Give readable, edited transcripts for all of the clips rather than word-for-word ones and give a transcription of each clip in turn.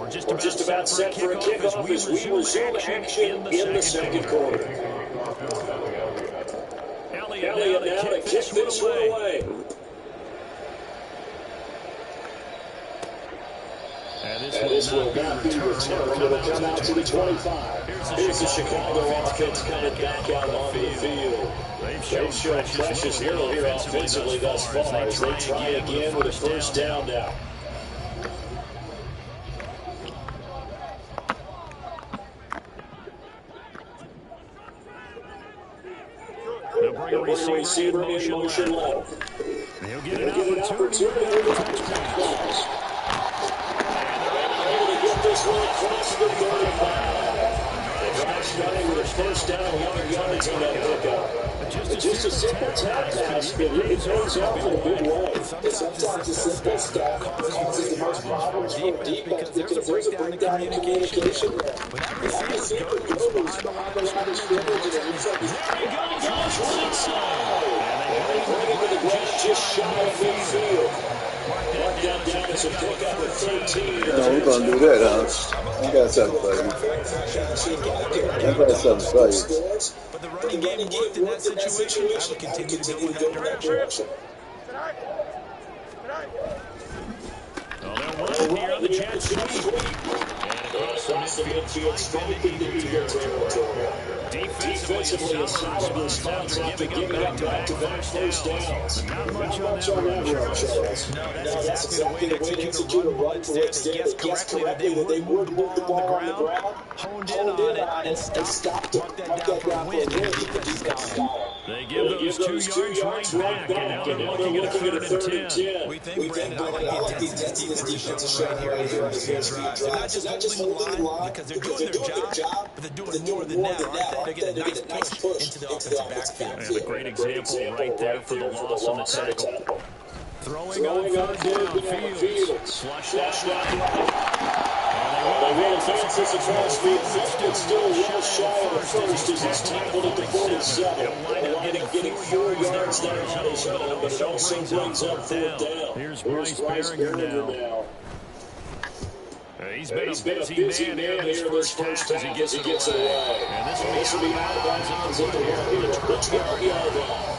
We're just about set for a kickoff as we resume action in the second quarter. Elliott now to kick this one away. And this will not be returned. It'll come out to the 25. Here's the Chicago offense coming back out onto the field. They've shown precious little here offensively thus far as they try again with a first down now. They'll bring a receiver in motion low. He'll get an opportunity to touch. This one across the 35. The drive starting with a first down, 100 yards on that pickup. Just a simple tap pass, but it pays off in a big way. Sometimes a simple step causes the most problems for a defense because there's a breakdown in communication there. But that receiver goes behind the line of scrimmage, and it's like, there he goes, right side. And they bring it to the ground just shy of midfield. Mark that down as a pickup of 13. No, we're going to do that, huh? I got something for you. I got something for you. But the running game worked in that situation. I would continue to go in that direction. They'll run here on the jet sweep. And across the midfield, straight into your territory. Defensively, a solid response after giving up back-to-back first downs. Not much on that run, Charles. No, that's exactly the way to execute a run for it. They guessed correctly that they would move the ball on the ground, honed in on it, and stopped it. Mark that down for a win. They give those 2 yards right back, and now they're looking at a 3rd and 10. We think, Brandon, I like the intensity this defense is showing here on the first drive. They're not just holding the line because they're doing their job, but they're doing more than that, aren't they? They're getting a nice push into the offensive backfield. And a great example right there for the loss on the tackle. Throwing on downfield. Flush that. They ran fences across midfield, but still well shy of the first as he's tackled at the 47. He'll wind up getting 4 yards there on his own, but it also brings up 4th down. Here's Bryce Berringer now. He's been a busy man here this first half as he gets it away. And this will be out of bounds at the 12-yard line.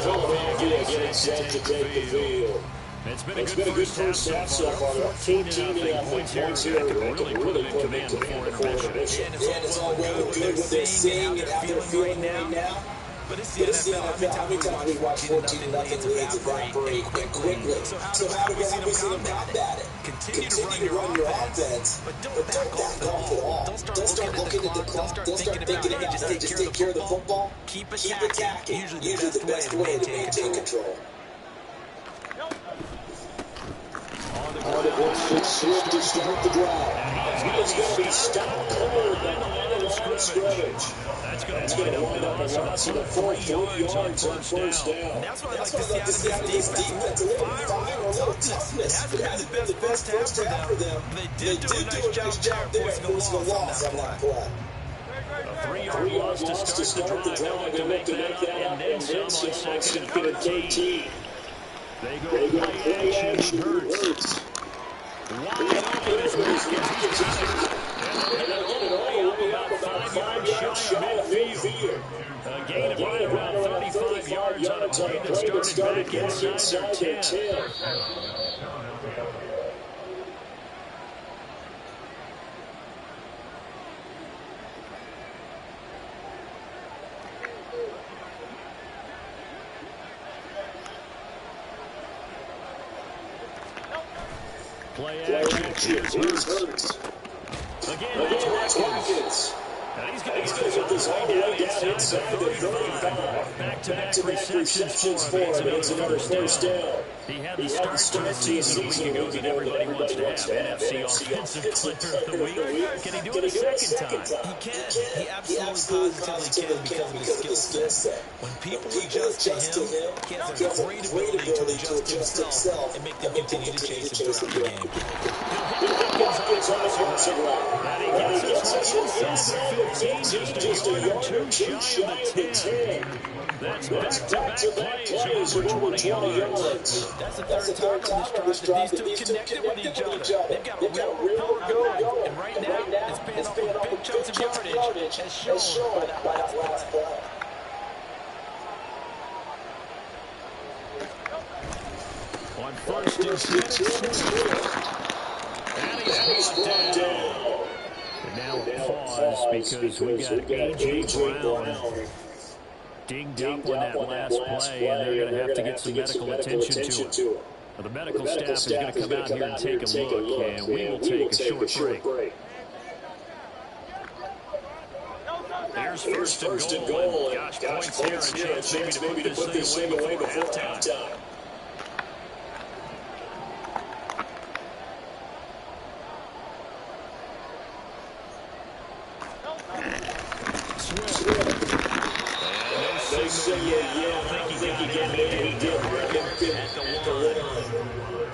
Philadelphia getting set to take the field. It's been a good first half so far. 14.5 points here. They can really put them in command before intermission. And it's all well and good what they're seeing and how they're feeling right now. But it's the NFL. How many times we watch 14-0 leads evaporate quickly? So how do we see them combat it? Continue to run your offense, but don't back off at all. Don't start looking at the clock. Don't start thinking, hey, just take care of the football. Keep attacking. Usually the best way to maintain control. Swift to start the drive. He is going to be stopped cold on the line of scrimmage. That's going to wind up a loss of 4 yards on first down. That's what I like to see out of this defense. A little fire, a little toughness. It hasn't been the best first half for them. They did do a nice job there forcing a loss on that play. A 3-yard loss to start the drive. They look to make that up, and then some on 2nd and 13. They go play action. Hurts. Wide open as Hopkins gets it. And they'll get it all the way up about 5 yards shy of midfield. A gain of right around 35 yards on a play that started back inside their 10. Play action. Hurts. Again, it's Hopkins. And he's going to get this all the way down inside the 35. Back-to-back receptions for him. It's another first down. He had the start to the season a week ago that everybody wants to have. NFC Offensive Player of the Week. Can he do it a second time? He can. He absolutely positively can because of the skill set. When people adjust to him, he has a great ability to adjust himself and make them continue to chase him throughout the game. Hopkins on the offensive line. And he gets just a yard or two shy of the 10. That's back-to-back plays of over 20 yards. That's the third time on this drive that these two connected with each other. They've got a real rapport going. And right now, it's paying off with big chunks of yardage, as shown by that last play. On first and 10, and he's brought down. And now pause because we got A.J. Brown dinged up on that last play, and they're going to have to get some medical attention to it. Well, the medical staff is going to come out here and take a look, and we will take a short break. Here's first and goal. Gosh, points here, a chance maybe to put this thing away before halftime.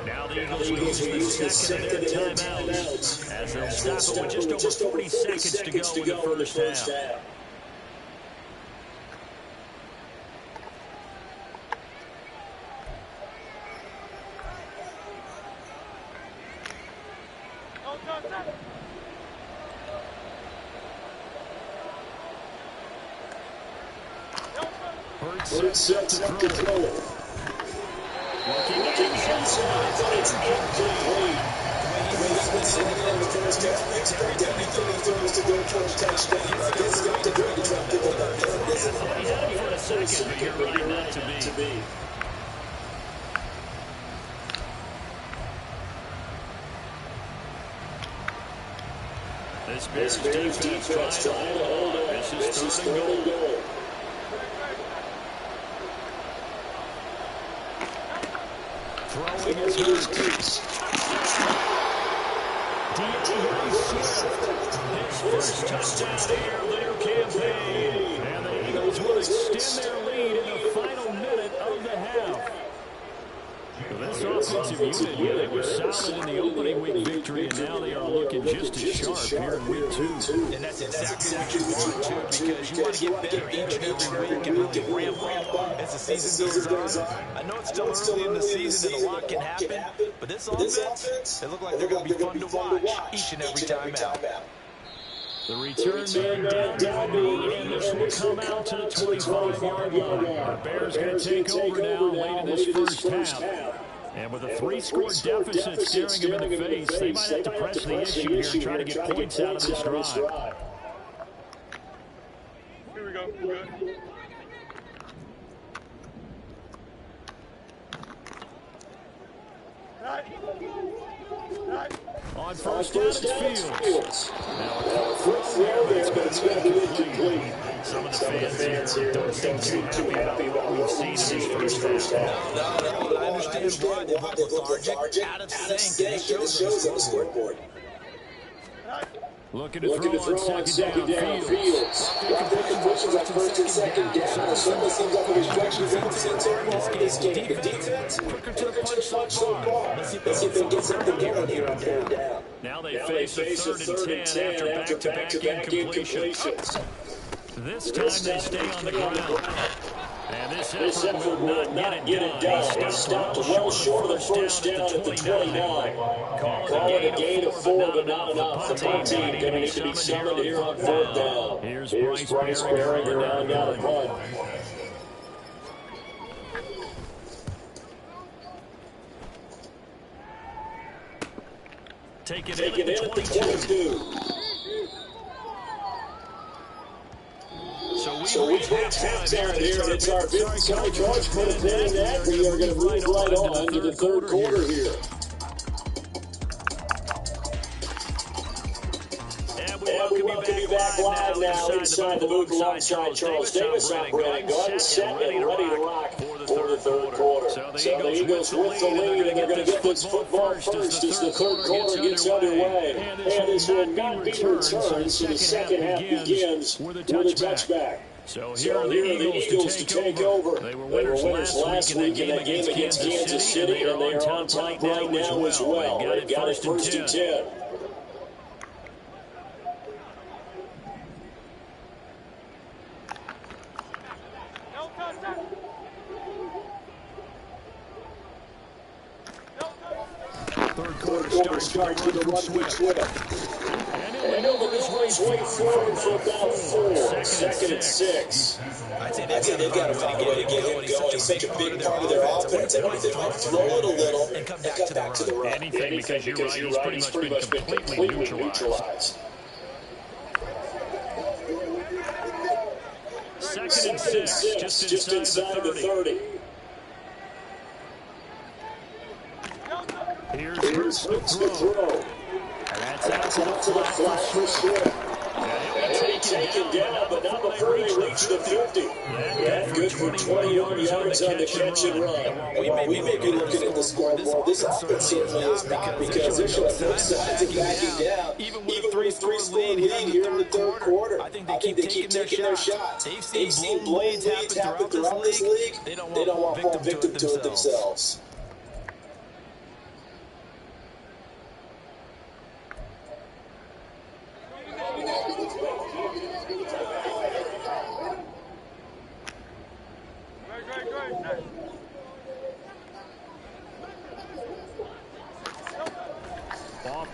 Now the Eagles use the second of their timeouts as they'll stop it with just over 40 seconds to go in the first half. Sets up to throw. Looking inside, but it's incomplete. In the first half, expect everything he throws to go for a touchdown. He's got the great to drop the ball. He had it for a second, but you're right not to be. This Bears defense trying to hold on. This is third and goal. Throwing his hurts. His first touchdown here of their campaign. And the Eagles will extend their lead in the final minute of the half. This offensive unit, they were solid in the opening week victory, and now they are looking just as sharp here in week 2. And that's exactly what you want to, because you want to get better each and every week and really ramp up as the season goes on. I know it's still early in the season and a lot can happen, but this offense, they look like they're going to be fun to watch each and every time out. The return man down to me, and this will come out to the 25-yard line. The Bears going to take over now late in this first half. And with a 3-score deficit staring them in the face, they might have to press the issue here and try to get points out of this drive. Here we go. We're good. On first down, it's Fields. Now, throw there, but it's going to be incomplete. Some of the fans here don't seem too happy with what we've seen in this first half. No, I understand why they look lethargic, out of sync, and it shows on the scoreboard. Looking to throw on second down, Fields. Taking pushes on first and second down. Certainly seems like there's questions in this game. Defense, quicker to the punch so far. Let's see if they get something going here on third down. Now they face a third and 10 after back-to-back incompletions. This time they stay on the ground. And this effort will not get it done. He stopped well short of the first down at the 29. Call it a gain of 4, but not enough. The punt team going to need to be summoned here on fourth down. Here's Bryce Perry around down the punt. Take it in at the 22. So we have halftime here, and it's our fifth. Sorry, George, put a pin in that. We are going to move right on to the third quarter here. And we welcome you back live now inside the booth alongside Charles Davis. I'm Brandon Gunn, set and ready to rock for the third quarter. So the Eagles with the lead, and they're going to get this football first as the third quarter gets underway. And this will not be returned, so the second half begins with a touchback. So here are the Eagles to take over. They were winners last week in that game against Kansas City, and they are on top right now as well. They got it first and 10. start with the run from Swift. And he'll maneuver his way forward for about 4. Second and 6. I'd say they've got to find a way to get him going. He's such a big part of their offense. I wonder if they might throw it a little and come back to the run. Anything because you're right. He's pretty much been completely neutralized. Second and 6, just inside the 30. Here's Hooks to throw. That's out to the flat for Swift. And he'll be taken down, but not before they reach the 50. Yeah, good for 20 yards on the catch and run. We may be looking at the scoreboard. This offense certainly is not, because they're showing no signs of backing down. Even with a 3-score lead here in the third quarter. I think they keep taking their shots. They've seen blown leads happen throughout this league. They don't want to fall victim to it themselves.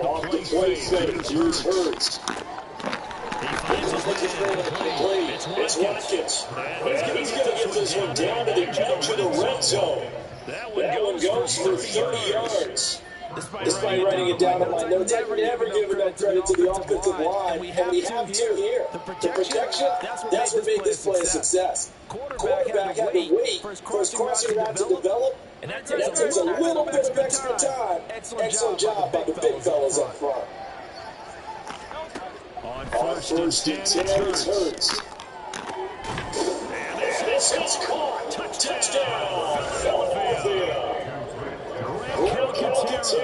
Off the play fake, here's Hurts. He finds his man complete. It's Watkins. And he's going to get this one down to the edge of the red zone. That one goes for 30 yards. Despite writing it down in my notes, I've never given enough credit to the offensive line, and we have to here. The protection, that's what made this play a success. Quarterback had to wait for his crossing route to develop, and that takes a little bit of extra time. Excellent job by the big fellas up front. On first and 10, it's Hurts. And this is caught. Touchdown, Philadelphia. Roncalvin2000,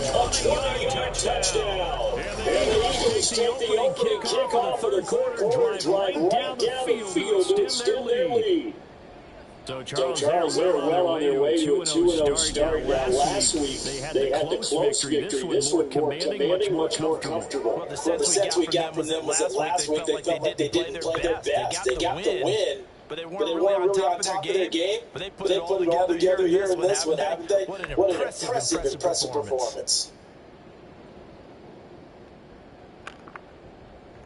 a 20-yard touchdown. And the Eagles take the opening kickoff for the third quarter, drive right down the field to extend their lead. So Charles, they were well on their way to a 2-0 start. Last week, they had the close victory. This one more commanding, much more comfortable. Well, the sense we got from them was that last week they felt like they didn't play their best. They got the win. But they weren't really on top of their game. But they put it all together here in this one, haven't they? What an impressive performance.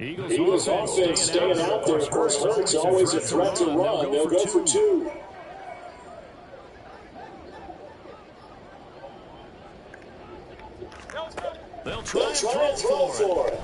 Eagles offense staying out there. Of course, Hurts always a threat to run. They'll go for 2. They'll try and throw for it.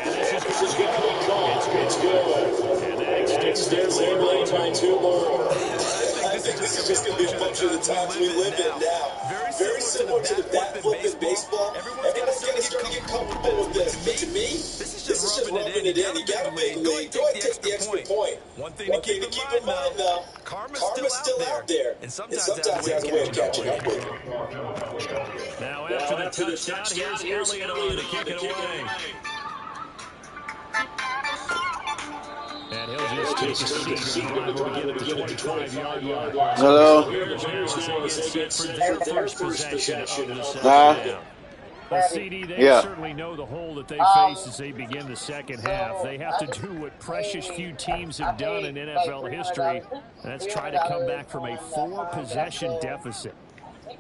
And this is going to be caught. It's good. And that extends their lead by 2 more. I think this is just going to be a bunch of the times we live in now. Very similar to the bat flip in baseball. Everyone's going to start to get comfortable with this. But to me, this is just rubbing it in. You got a big lead. Go ahead and take the extra point. One thing to keep in mind, though, karma's still out there. And sometimes it has a way of catching up with you. Now after the touchdown, here's Elliott on to kick it away. And he'll just take a seat to begin at the 25-yard line. Hello? For their first possession of the second down. Well, CD, they certainly know the hole that they face as they begin the second half. They have to do what precious few teams have done in NFL history, and that's try to come back from a 4-possession deficit.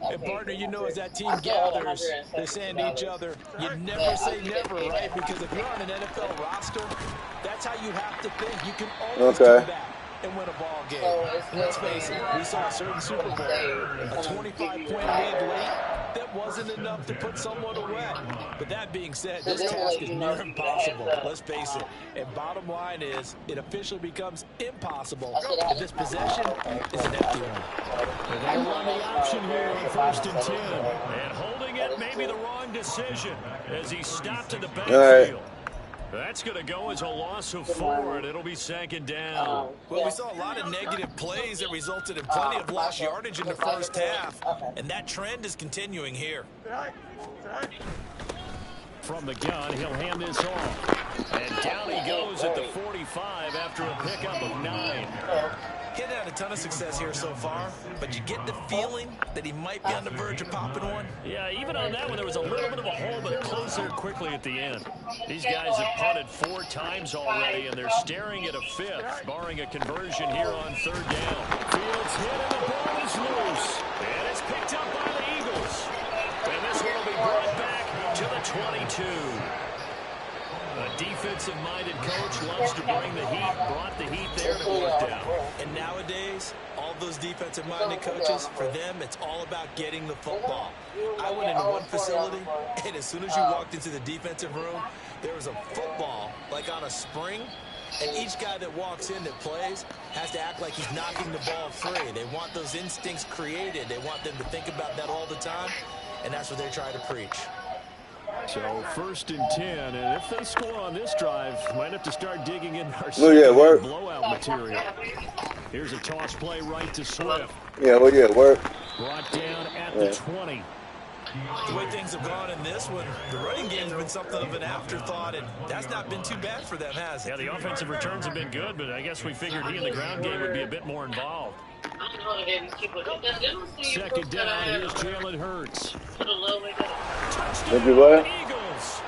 And partner, you know, as that team gathers, they're saying to each other, you never say never, right? Because if you're on an NFL roster, that's how you have to think. You can always come back and win a ball game. Let's face it, we saw a certain Super Bowl, a 25-point lead late. That wasn't enough to put someone away. But that being said, this task is near impossible. Let's face it. And bottom line is, it officially becomes impossible if this possession is an empty one. They run the option here on first and 10. And holding it may be the wrong decision as he stopped in the backfield. That's going to go as a loss of 4, and it'll be second down. Well, we saw a lot of negative plays that resulted in plenty of lost yardage in the first half, and that trend is continuing here. From the gun, he'll hand this off. And down he goes at the 45 after a pickup of 9. He's had a ton of success here so far, but you get the feeling that he might be on the verge of popping one. Yeah, even on that one, there was a little bit of a hole, but it closed there quickly at the end. These guys have punted 4 times already, and they're staring at a 5th, barring a conversion here on third down. Fields hit, and the ball is loose. And it's picked up by the Eagles. to the 22. A defensive-minded coach loves to bring the heat, brought the heat there to work down. And nowadays, all those defensive-minded coaches, for them, it's all about getting the football. I went into one facility, and as soon as you walked into the defensive room, there was a football, like on a spring, and each guy that walks in that plays has to act like he's knocking the ball free. They want those instincts created. They want them to think about that all the time, and that's what they're trying to preach. So 1st and 10, and if they score on this drive, might have to start digging in our blowout material. Here's a toss play right to Swift. Work. Brought down at the 20. The way things have gone in this one, the running game's been something of an afterthought, and that's not been too bad for them, has it? Yeah, the offensive returns have been good, but I guess we figured he in the ground game would be a bit more involved. Second down, here's Jalen Hurts. Touchdown, Eagles.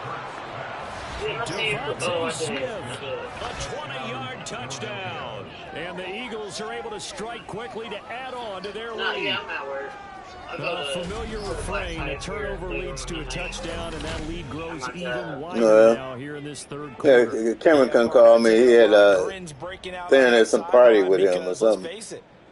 Devontae Smith, a 20-yard touchdown. And the Eagles are able to strike quickly to add on to their lead. A familiar refrain, a turnover leads to a touchdown, and that lead grows even wider now here in this third quarter. Yeah, Cameron can call me. He had saying there's some party with him or something.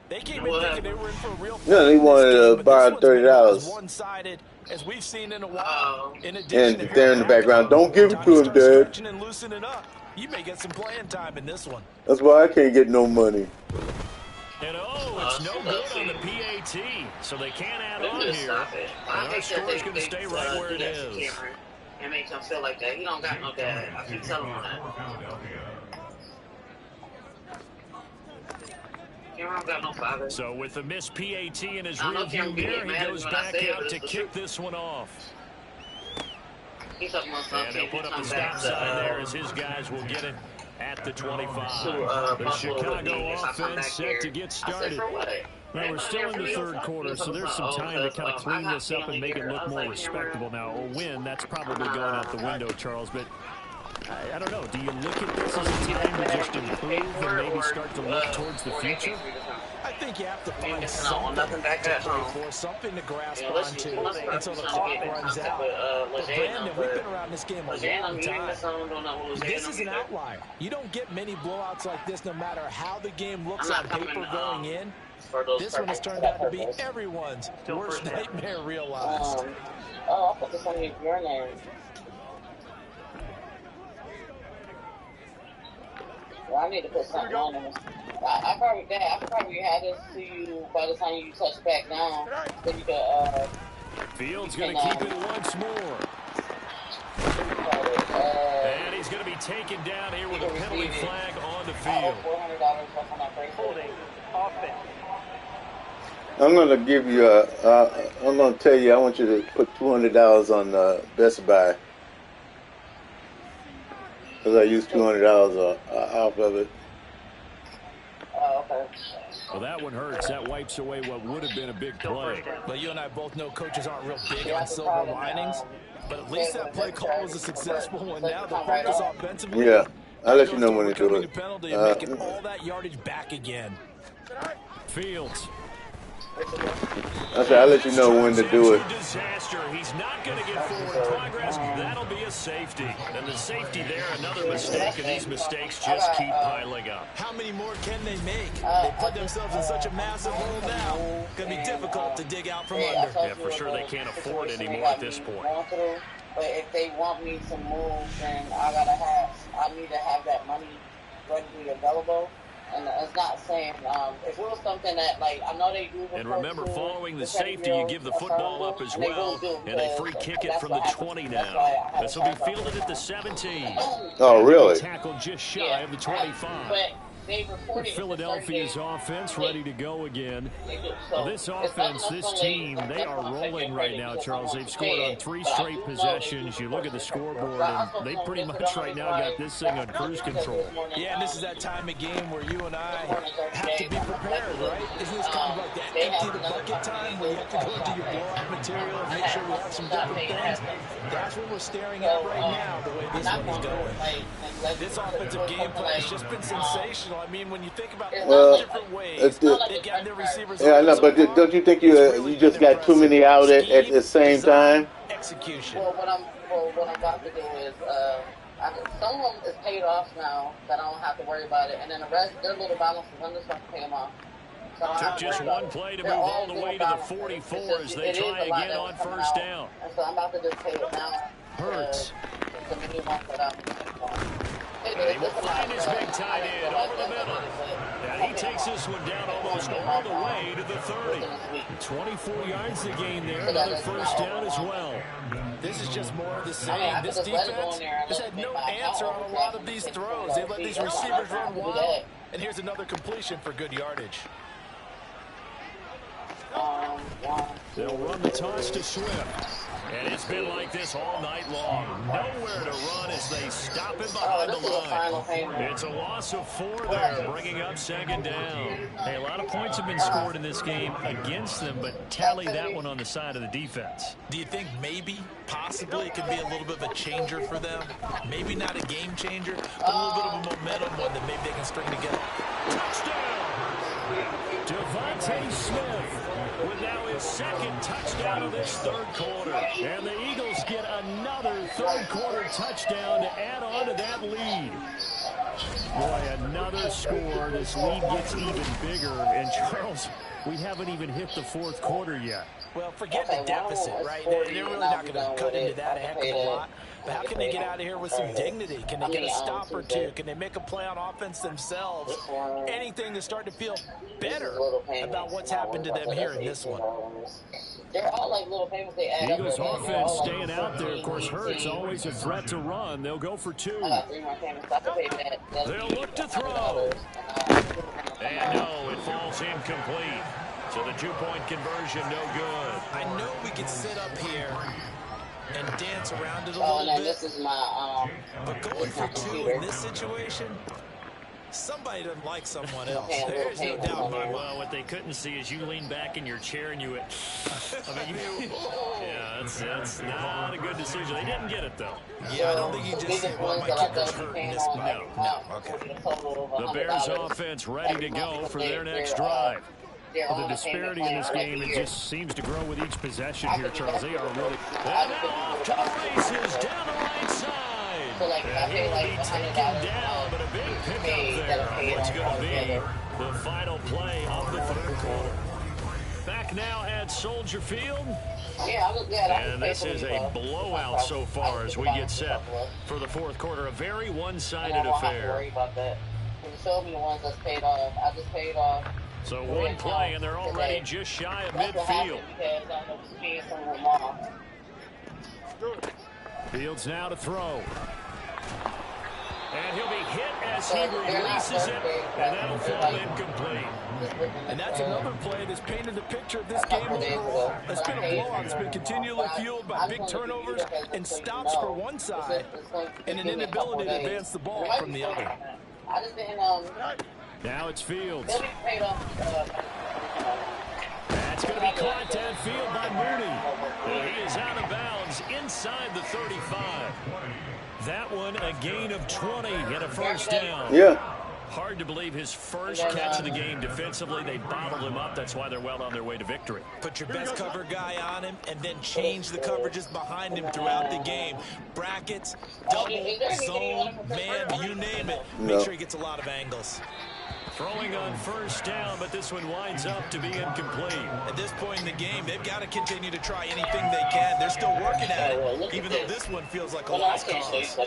They came in thinking they were in for a real No, he wanted to borrow $30. One-sided, as we've seen in a while. In And addition, there in the background, don't give it to him, Dad. and loosening up. You may get some playing time in this one. That's why I can't get no money. And it's no good on the PAT, so they can't add on here. And our score's going to stay right where it is. It makes him feel like that. He don't got no dad. I keep telling him that. Cameron got no father. So with the missed PAT in his rearview mirror, he goes back out to kick this one off. And they'll put up the stop sign there as his guys will get it at the 25. The Chicago offense set to get started. Now, we're still in the third quarter, so there's some time to kind of clean this up and make it look more respectable. Now, a win, that's probably going out the window, Charles, but I don't know. Do you look at this as a time to just improve and maybe start to look towards the future? I think you have to find something to grasp onto until the clock runs out. But Brandon, we've been around this game a long time. This is an outlier. You don't get many blowouts like this no matter how the game looks on paper going in. This one has turned out to be everyone's worst nightmare realized. I put this on your name. Well, I need to put something on this. I could probably have this to you by the time you touch back down. So you could, Fields going to keep it once more. And he's going to be taken down here with a penalty flag on the field. I'm going to give you I'm going to tell you, I want you to put $200 on Best Buy. Because I used $200 off of it. okay. Well, that one hurts. That wipes away what would have been a big play. But you and I both know coaches aren't real big on silver linings. But at least that play call was a successful one. Now the focus offensively. Yeah, I'll let you know when to do it. Penalty and making all that yardage back again. Fields. I said, I'll let you know when to do it. Disaster. He's not going to get forward progress. That'll be a safety. And the safety there, another mistake, and these mistakes just keep piling up. How many more can they make? They put themselves in such a massive hole now. It's going to be difficult to dig out from under. Yeah, for sure they can't afford anymore at this point. But if they want me to move, then I need to have that money readily available. And it's not saying, if it was something that, like, I know they do. And remember, following the safety, you give the football up as well, and they free kick it from the 20 now. This will be fielded at the 17. Oh, really? Tackled just shy of the 25. Philadelphia's offense ready to go again. Well, this offense, this team, they are rolling right now, Charles. They've scored on 3 straight possessions. You look at the scoreboard, and they pretty much right now got this thing on cruise control. Yeah, and this is that time of game where you and I have to be prepared, right? Isn't this kind of like that empty the bucket time where you have to go into your blowout material and make sure we have some different things? That's what we're staring at right now, the way this one is going. This offensive game plan has just been sensational. intentional. I mean, when you think about Well, different ways they've gotten their receivers. yeah, I know, but don't you think you just got too many out at the same time? Execution. Well, what I'm about to do is, some of them is paid off now that I don't have to worry about it, and then the rest, their little balances, I'm just going to pay them off. So Took just one play to move all the way to the 44 as they try again on first down. And so I'm about to just pay it now. Hurts. The mini one that I'm He will find his big tight end over the middle. And he takes this one down almost all the way to the 30. 24 yards to gain there. Another first down as well. This is just more of the same. This defense has had no answer on a lot of these throws. They let these receivers run wild. And here's another completion for good yardage. They'll run the toss to Swift. And it's been like this all night long. Nowhere to run as they stop him behind the line. It's a loss of 4 there, bringing up second down. Hey, a lot of points have been scored in this game against them, but tally that one on the side of the defense. Do you think maybe, possibly, it could be a little bit of a changer for them? Maybe not a game changer, but a little bit of a momentum one that maybe they can string together. Touchdown! Devontae Smith with now his second touchdown of this third quarter. And the Eagles get another third quarter touchdown to add on to that lead. Boy, another score. This lead gets even bigger. And Charles, we haven't even hit the fourth quarter yet. Well, forget the deficit, right? They're really not going to cut into that a heck of a lot. But how can they get out of here with some dignity? Can they get a stop or two? Can they make a play on offense themselves? Anything to start to feel better about what's happened to them here in this one. They're all like little payments they add. Eagles offense staying out there. Of course, Hurts always a threat to run. They'll go for 2. They'll look to throw. And no, it falls incomplete. So the 2-point conversion, no good. I know we can sit up here and dance around it a little bit. This is my, but going for 2 in this situation, somebody doesn't like someone else. There's no doubt about it. Well, what they couldn't see is you lean back in your chair and you went, yeah, that's not a good decision. They didn't get it, though. Yeah, I don't think you just said, well, my kicker's hurt in this. No, okay. The Bears offense ready to go for their next drive. The disparity in this game, it just seems to grow with each possession here, Charles. They are really... And now off to the races, down the right side. And he will be taken down, but a big pickup there on what's going to be the final play of the third quarter. Back now at Soldier Field. And this is a blowout so far as we get set for the fourth quarter. A very one-sided affair. Show me the ones that's paid off. I just paid off. So one play, and they're already just shy of midfield. Fields now to throw. And he'll be hit as he releases it, and that'll fall incomplete. And that's another play that's painted the picture of this game overall. It's been a blowout. It's been continually fueled by big turnovers and stops for one side and an inability to advance the ball from the other. Now it's Fields. That's going to be caught downfield by Mooney. And he is out of bounds inside the 35. That one a gain of 20 and a first down. Yeah. Hard to believe his first catch of the game defensively. They bottled him up. That's why they're well on their way to victory. Put your best cover guy on him and then change the coverages behind him throughout the game. Brackets, double, zone, man, you name it. Make sure he gets a lot of angles. Throwing on first down, but this one winds up to be incomplete. At this point in the game, they've got to continue to try anything they can. They're still working at it, even though this one feels like a lost cause.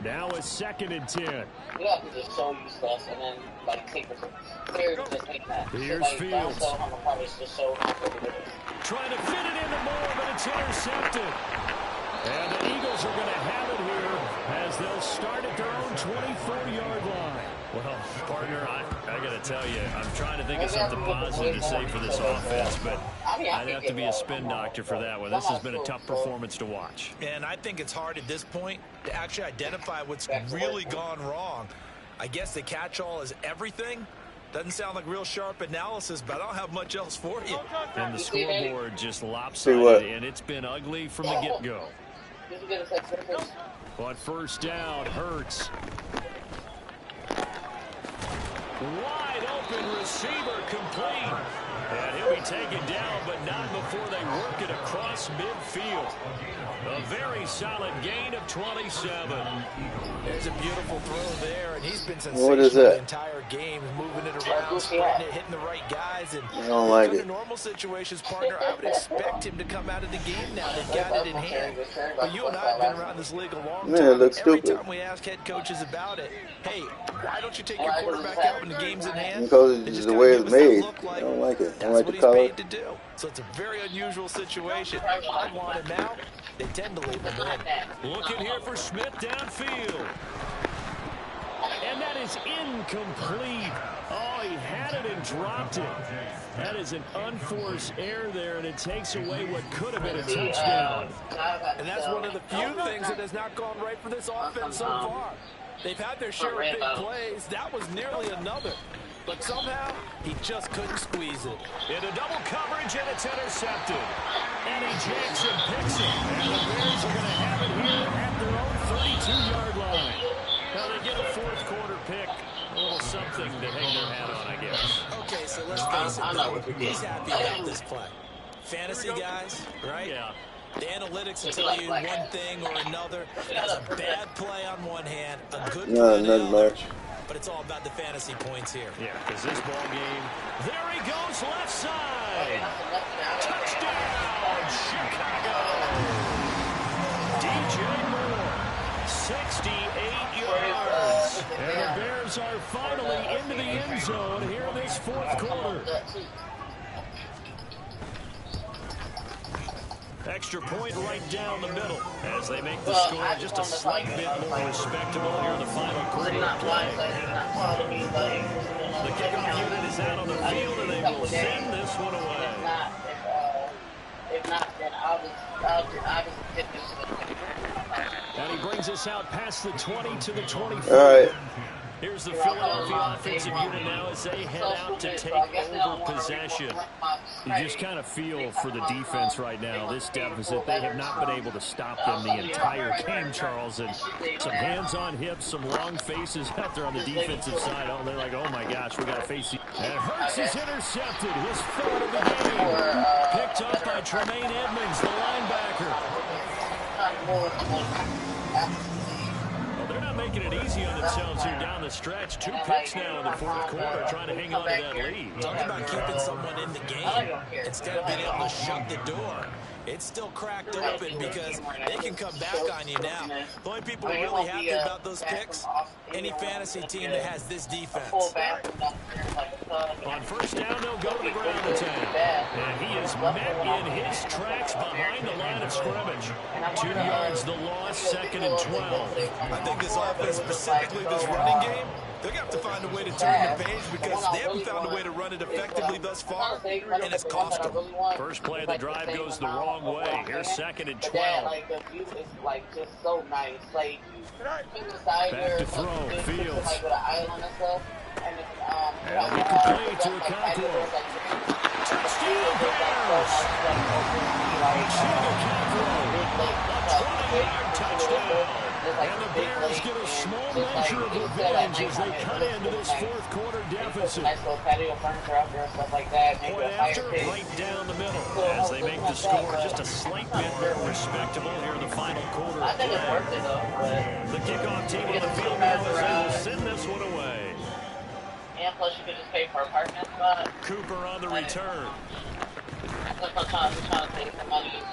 Now a 2nd and 10. You have to just show you stuff and then take the just take that. Here's Fields. Trying to fit it into Moore, but it's intercepted. And the Eagles are going to have it here as they'll start at their own 24-yard line. Well, partner, I got to tell you, I'm trying to think of something positive to say for this offense, but I'd have to be a spin doctor for that one. This has been a tough performance to watch. And I think it's hard at this point to actually identify what's really gone wrong. I guess the catch-all is everything. Doesn't sound like real sharp analysis, but I don't have much else for you. And the scoreboard just lopsided, and it's been ugly from the get-go. On first down, Hurts. Wide open receiver complete. And he'll be taken down, but not before they work it across midfield. A very solid gain of 27. There's a beautiful throw there, and he's been sensational the entire game, moving it around, spreading it, hitting the right guys. And I don't like it. Under normal situations, partner, I would expect him to come out of the game now. They've got it in hand. But you and I have been around this league a long time. Man, it looks Every stupid. time we ask head coaches about it, hey, why don't you take your quarterback out when the game's in hand? Because it's the way it's made. I don't like it. I don't like the color. To do. So it's a very unusual situation. I want it now. They tend to leave him in. Looking here for Smith downfield. And that is incomplete. Oh, he had it and dropped it. That is an unforced error there, and it takes away what could have been a touchdown. And that's one of the few things that has not gone right for this offense so far. They've had their share of big plays. That was nearly another. But somehow, he just couldn't squeeze it. Into double coverage, and it's intercepted. Eddie Jackson picks it. And the Bears are going to have it here at their own 32-yard line. Now they get a fourth quarter pick. A little something to hang their hat on, I guess. Okay, so let's face it, though. He's happy about this play. Fantasy guys, right? Yeah. The analytics will tell you one thing or another. That's a bad play on one hand, a good play on the other. But it's all about the fantasy points here. Yeah, because this ball game, there he goes left side. Touchdown, Chicago. DJ Moore, 68 yards. And the Bears are finally into the end zone here in this fourth quarter. Extra point right down the middle as they make the score just a slight bit more respectable here in the final quarter of play. The kickoff unit is out on the field, and they will send this one away. If not, then I'll just get this to the And he brings us out past the 20 to the 24. All right. Here's the Philadelphia offensive unit now as they head out to take over possession. You just kind of feel for the defense right now, this deficit. They have not been able to stop them the entire game, Charles. And some hands on hips, some long faces out there on the defensive side. Oh, they're like, oh my gosh, we got to face it. And Hurts is intercepted. His third of the game. Picked up by Tremaine Edmonds, the linebacker. They're not making it easy on themselves here down the stretch. 2 picks now in the fourth quarter, trying to hang on to that lead. Talk about keeping someone in the game instead of being able to shut the door. It's still cracked open because they can come back on you now. The only people who are really happy about those picks, any fantasy team that has this defense. On first down, they'll go to the ground attack. And he is met in his tracks behind the line of scrimmage. 2 yards the loss, 2nd and 12. I think this offense, specifically this running game, they're going to have to find a way to turn the page because they haven't found a way to run it effectively thus far, and it's cost them. First play of the drive goes the wrong way. Here's 2nd and 12. Back to throw, Fields. And it'll be complete to Okonkwo. Touchdown Bears! A 20-yard touchdown. And the Bears get a small measure of revenge as they cut into this fourth quarter deficit. Point after, right down the middle as they make the score just a slight bit more respectable here in the final quarter of play. The kickoff team on the field now as they will send this one away. And plus you could just pay for a parking spot. Cooper on the return.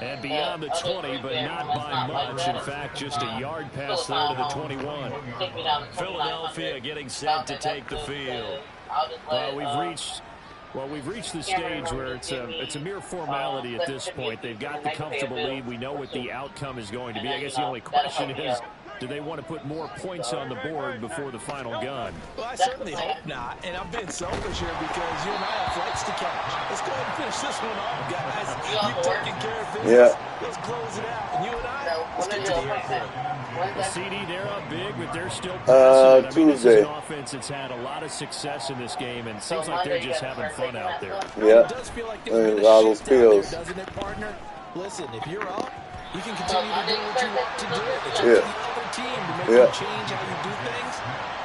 And beyond the 20, but not by much. In fact, just a yard pass there to the 21. Philadelphia getting set to take the field. We've reached the stage where it's a mere formality at this point. They've got the comfortable lead. We know what the outcome is going to be. I guess the only question is, do they want to put more points on the board before the final gun? Well, I certainly hope not. And I'm being selfish here because you and I have flights to catch. Let's go ahead and finish this one off, guys. You've taken care of business. Yeah. Let's close it out. And you and I, let's get to the airport. The CD, they're up big, but they're still pressing. This is an offense that's had a lot of success in this game, and it seems like they're just having fun out there. Yeah. It does feel like there's been a shift out there, doesn't it, partner? Listen, if you're up, You can continue to do what you want to do. It's up to Yeah. the other team to make Yeah. you change how you do things.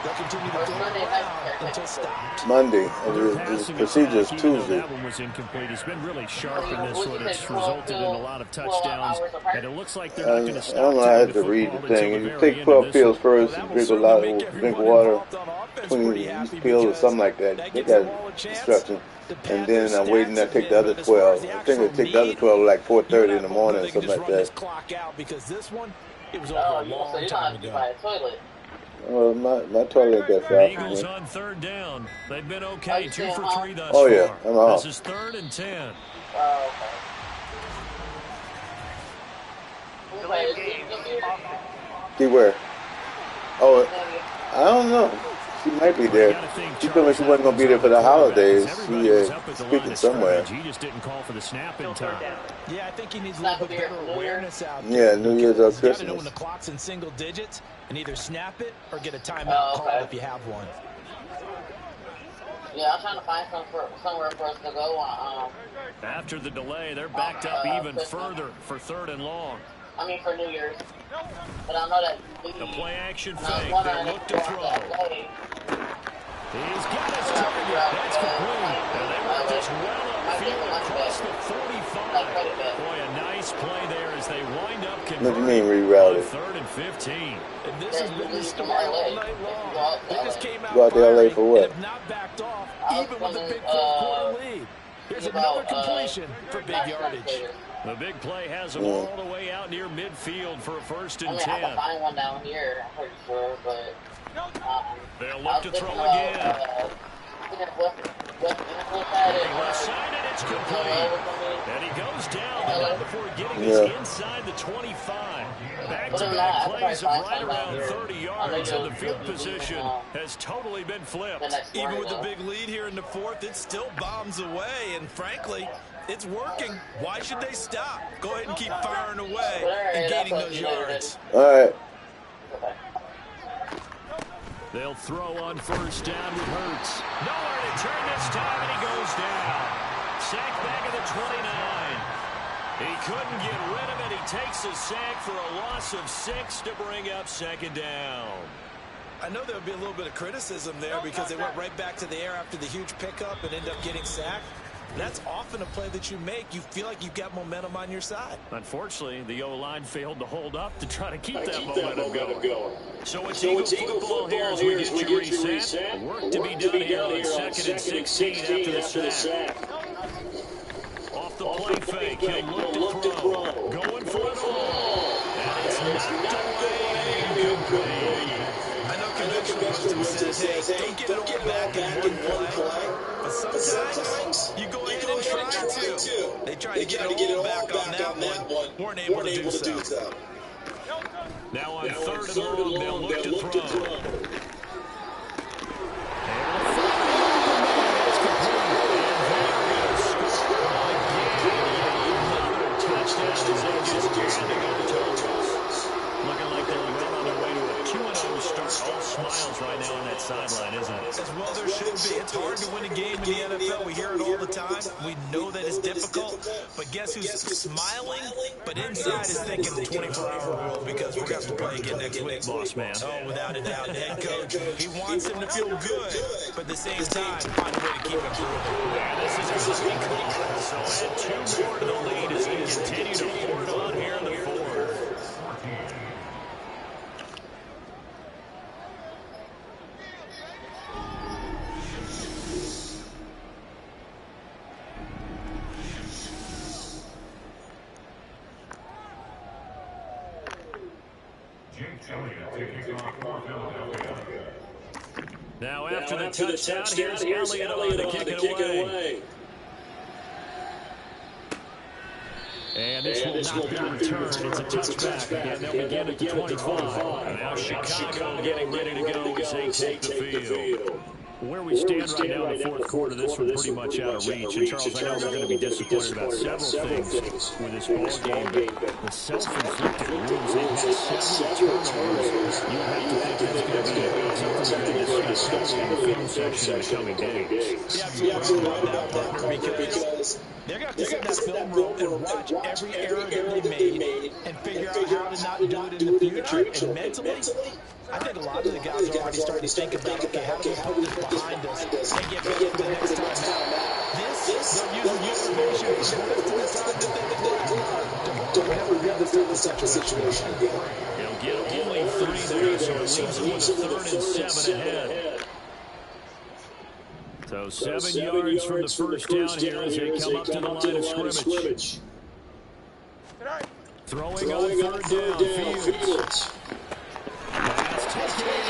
They'll continue to go around until stopped. Monday. Their The passing procedure is attack, even though Tuesday. that one was incomplete, it's been really sharp in this one. It's resulted in a lot of touchdowns, and it looks like they're not going to I stop don't know. I turning had the to read the football until thing. the You very take end 12 of this pills one. first, drink a lot of drink water, 20 pills or something like that. They got instructions. And then I'm waiting to take the other 12. I think I take the other 12 like 4:30 in the morning or something like that. Clock out because this one, it was over a long time ago. Well, my toilet got The fast. Eagles on third down. They've been okay, 2 for 3 thus Oh, yeah, far. I'm off. This is 3rd and 10. She where? Oh, I don't know. She might be there. She told me she wasn't going to be there for the holidays. She speaking somewhere. He just didn't call for the snap in time. Yeah, I think he needs a little bit better awareness out there. Yeah, New Year's or You got to know when Christmas. the clock's in single digits and either snap it or get a timeout called if you have one. Yeah, I'm trying to find somewhere for us to go. After the delay, they're backed up even further for 3rd and long. I mean, for New Year's. But I know that The play action fake. they They'll look to throw. He's got his target. That's complete. And they were just well upfield across the 45. Boy, a nice play there as they wind up converting. What do you mean rerouted? 3rd and 15. And this has been the story all night long. They just came out Go out to LA for what? and have not backed off, even with a big fourth-quarter lead. Here's another completion for big yardage. The big play has them all the way out near midfield for a 1st and 10. I can find one down here, I'm pretty sure, but They'll look to throw again. Left side, and it's complete. And he goes down, but not before getting this inside the 25. Back-to-back plays of right around 30 yards, and the field position has totally been flipped. Even with a big lead here in the fourth, it still bombs away, and frankly, it's working. Why should they stop? Go ahead and keep firing away and gaining those yards. All right. They'll throw on 1st down with Hurts. Nowhere to turn this time, and he goes down. Sack back at the 29. He couldn't get rid of it. He takes a sack for a loss of 6 to bring up 2nd down. I know there would be a little bit of criticism there because they went right back to the air after the huge pickup and end up getting sacked. That's often a play that you make. You feel like you've got momentum on your side. Unfortunately, the O-line failed to hold up to try to keep that momentum going. So it's Eagle football here as we get you reset. Work to be done here on 2nd and 16 after the sack. Off the play fake, he'll look to throw. Going for it all. And it's knocked away and incomplete. I know conventional wisdom says, hey, don't get it all back in one play. But sometimes you go ahead and try to. They tried to get it all back on that one. Weren't able to do so. Now on 3rd and long, they'll look to throw. Looking like they're well on their way to a 2-0 start. All smiles right now on that sideline, isn't it? As well there should be. It's hard to win a game in the NFL. We hear it all the time. We know that it's difficult. But guess who's smiling? But inside is thinking the 24-hour rule because we're going to have to play again next week. Boss man. Oh, without a doubt. The head coach, he wants him to feel good. But at the same time, find a way to keep improving. Yeah, this is a big call. So add 2 more to the lead as they continue to pour it on here in the 4th. Now after the touchdown, here's Elliott on to kick it away. And this will not be returned. It's a touchback. And they'll begin at the 25. Now Chicago getting ready to go as they take the field. Where we stand right now in the fourth quarter, this one pretty much out of reach. And, Charles, I know they're going to be disappointed about several things with this ball game, but the self-inflicted wounds, they've had several turnovers. You have to think that's going to be something you're going to discuss heavily in the film section in the coming days. Yeah, absolutely right about that, partner, because they're going to have to sit in that film room and watch every error that they made and figure out how to not do it in the future. And mentally, I think a lot of the guys are already starting to think about, okay, how do we put this behind us and get ready for the next time out? This, they're using motivation for the rest of the time that they play. Don't ever have this type of situation again. They'll get only 3 there, so it leaves them with a 3rd and 7 ahead. So 7 yards from the first down here as they come up to the line of scrimmage. Throwing on 3rd down, Fields. Pass taken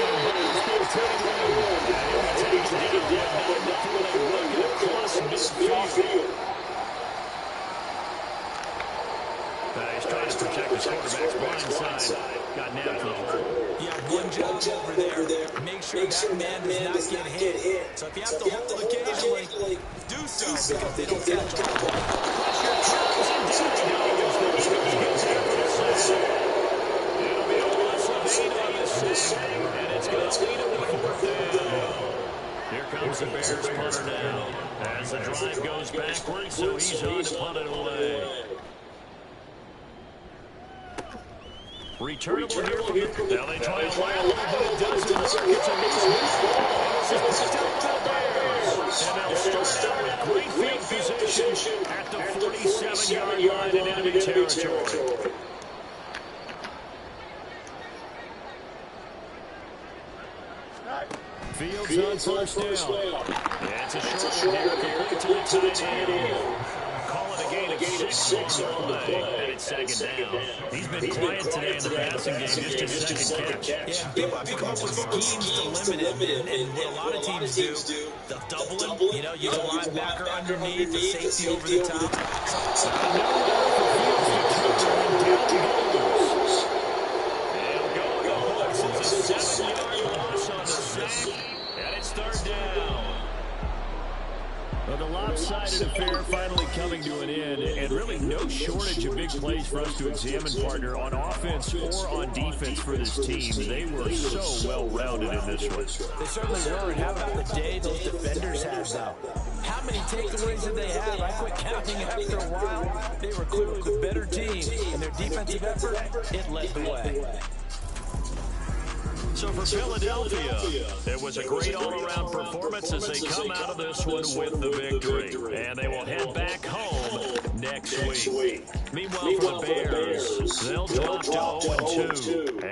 he's trying to protect his quarterback's blind side. Got nabbed for the hole. Yeah, one job over there. Make sure that man does not get hit. So if you have to hold occasionally, do so because they don't catch the ball. It'll be a loss of 8 on the sack, and it's going to lead him to 4th down. Here comes the Bears punter now as the drive goes backwards, so he's on to punt it away. Returnable here from the... Now they try to line up, but it doesn't work. It's a loose ball. And they'll start out with great field position at the 47-yard line in enemy territory. Fields on first down. That's a short one here, complete to the tight end. Call it a gain of 6 on the play, and it's 2nd down. He's been quiet today in the passing game, just his 2nd catch. Yeah, people have come up with schemes to limit him, and what a lot of teams do, they'll double him, use a linebacker underneath, the safety over the top. Nowhere for Fields to cover, and down he goes. They'll go to the hooks. It's a 7-yard loss on the sack, and it's 3rd down. Well, the lopsided affair finally coming to an end, and really no shortage of big plays for us to examine, partner, on offense or on defense for this team. They were so well-rounded in this one. They certainly were, and how about the day those defenders had, though? How many takeaways did they have? I quit counting after a while. They were clearly the better team, and their defensive effort, it led the way. So for Philadelphia, it was a great all-around performance as they come out of this one with the victory. And they will head back home next week. Meanwhile, for the Bears, they'll drop to 0-2.